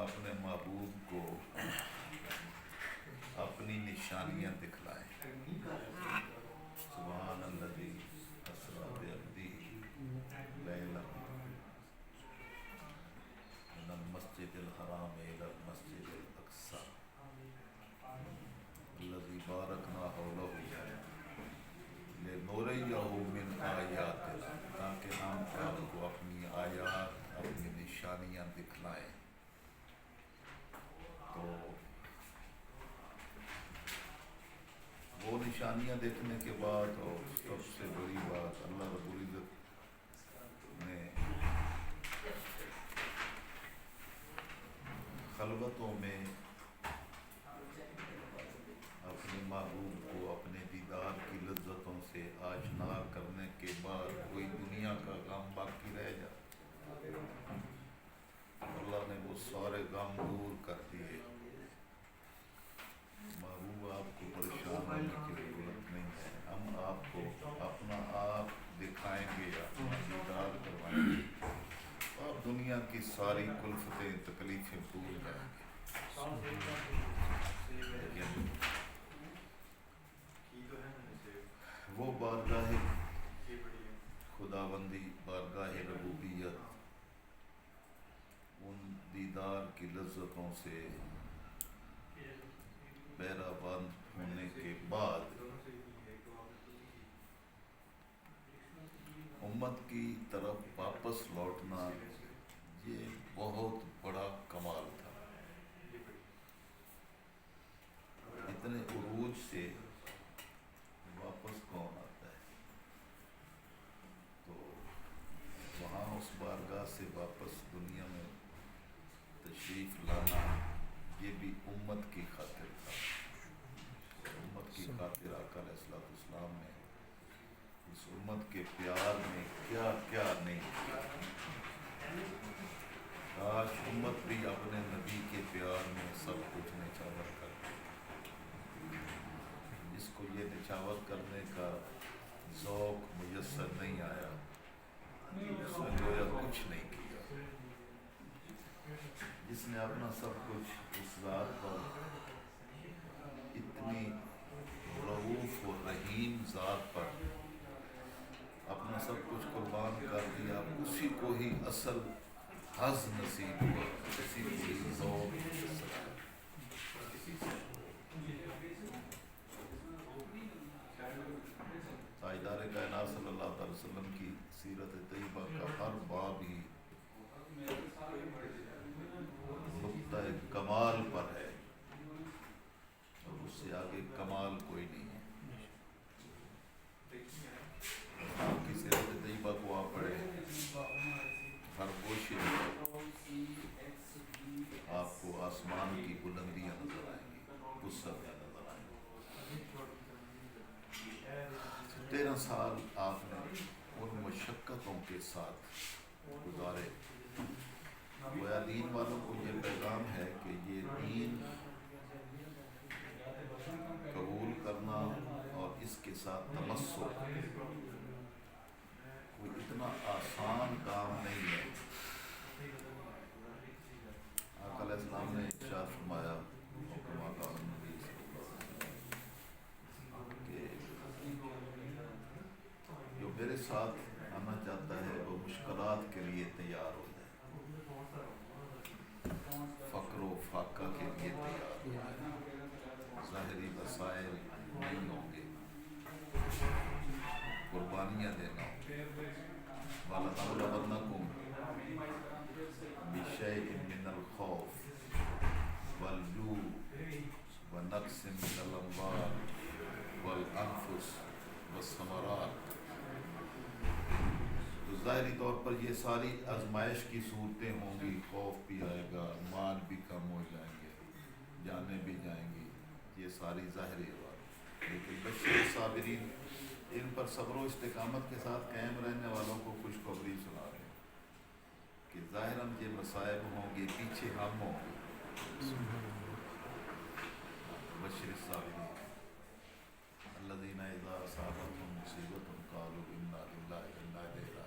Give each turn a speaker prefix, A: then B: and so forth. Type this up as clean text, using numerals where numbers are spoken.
A: اپنے محبوب کو اپنی نشانیاں دکھلائیں. سبحان الذی اسریٰ بعبدہ لیلا من المسجد الحرام الی المسجد الاقصی الذی بارکنا حولہ لنریہ من آیاتنا، تاکہ ہم آپ کو اپنی آیات اپنی نشانیاں دکھلائیں. تو وہ نشانیاں دیکھنے کے بعد اور سب سے بڑی بات اللہ رب العزت نے خلوتوں میں اپنے محبوب کو اپنے دیدار کی لذتوں سے آشنا کرنے کے بعد کوئی دنیا کا غم باقی رہ جائے، اللہ نے وہ سارے غم دور کر دیے. محبوب آپ کو پریشان ہونے کی ضرورت نہیں ہے، ہم آپ کو اپنا آپ دکھائیں گے، اپنا دیدار کروائیں گے، آپ دنیا کی ساری کلفتیں تکلیفیں بھول جائیں گے. وہ بارگاہ خداوندی، بارگاہ ربوبیت، ان دیدار کی لذتوں سے بیرا بند ہونے کے بعد امت کی طرف واپس لوٹنا، یہ بہت بڑا کمال تھا. اتنے عروج سے واپس کون آتا ہے؟ تو وہاں اس بارگاہ سے واپس دنیا میں تشریف لانا، یہ بھی امت کی خاطر تھا. امت کی خاطر آقا علیہ الصلوۃ والسلام نے اس امت کے پیار میں کیا کیا نہیں کیا. کاش امت بھی اپنے نبی کے پیار میں سب کچھ نچھاور کر دے. جس کو یہ نچھاور کرنے کا ذوق میسر نہیں آیا، اس نے گویا کچھ نہیں کیا. جس نے اپنا سب کچھ اس ذات پر، اتنی رؤوف و رحیم ذات پر اپنا سب کچھ قربان کر دیا، اسی کو ہی اصل حظ نصیب ہوا، اسی کو ہی ذوق میسر آیا. تاجدار کائنات صلی اللہ علیہ وسلم کی سیرت طیبہ کا ہر باب ہی نقطہ کمال پر ہے، اور اس سے آگے کمال کوئی نہیں ہے. آپ کی سیرت طیبہ کو آپ پڑھیں، ہر گوشے میں آپ کو آسمان کی بلندیاں نظر آئیں گی، وسعتیں نظر آئیں گی. 13 سال آپ نے ان مشقتوں کے ساتھ گزارے. گویا دین والوں کو یہ پیغام ہے کہ یہ دین قبول کرنا اور اس کے ساتھ تمسک کوئی اتنا آسان کام نہیں ہے. آقا علیہ السلام نے ارشاد فرمایا کما قال النبی صلی اللہ علیہ وسلم کہ جو میرے ساتھ آنا چاہتا ہے وہ مشکلات کے لیے تیار ہو جائے، فقر و فاقہ کے لیے تیار ہو جائے. ظاہری وسائل نہیں ہوں گے، قربانیاں دینا ہوں گے. وَلَنَبْلُوَنَّكُمْ بِشَيْءٍ مِّنَ الْخَوْفِ وَالْجُوعِ وَنَقْصٍ مِّنَ الْأَمْوَالِ وَالْأَنفُسِ وَالثَّمَرَاتِ. تو ظاہری طور پر یہ ساری آزمائش کی صورتیں ہوں گی، خوف بھی آئے گا، مال بھی کم ہو جائیں گے، جانیں بھی جائیں گی، یہ ساری ظاہری بات. لیکن بشر صابرین، ان پر صبر و استقامت کے ساتھ قائم رہنے والوں کو خوشخبری سنا رہے ہیں کہ ظاہراً یہ مصائب ہوں گے، پیچھے ہم ہوں گے. بشر الصابرین الذین اذا اصابتهم مصیبۃ قالوا انا للہ وانا الیہ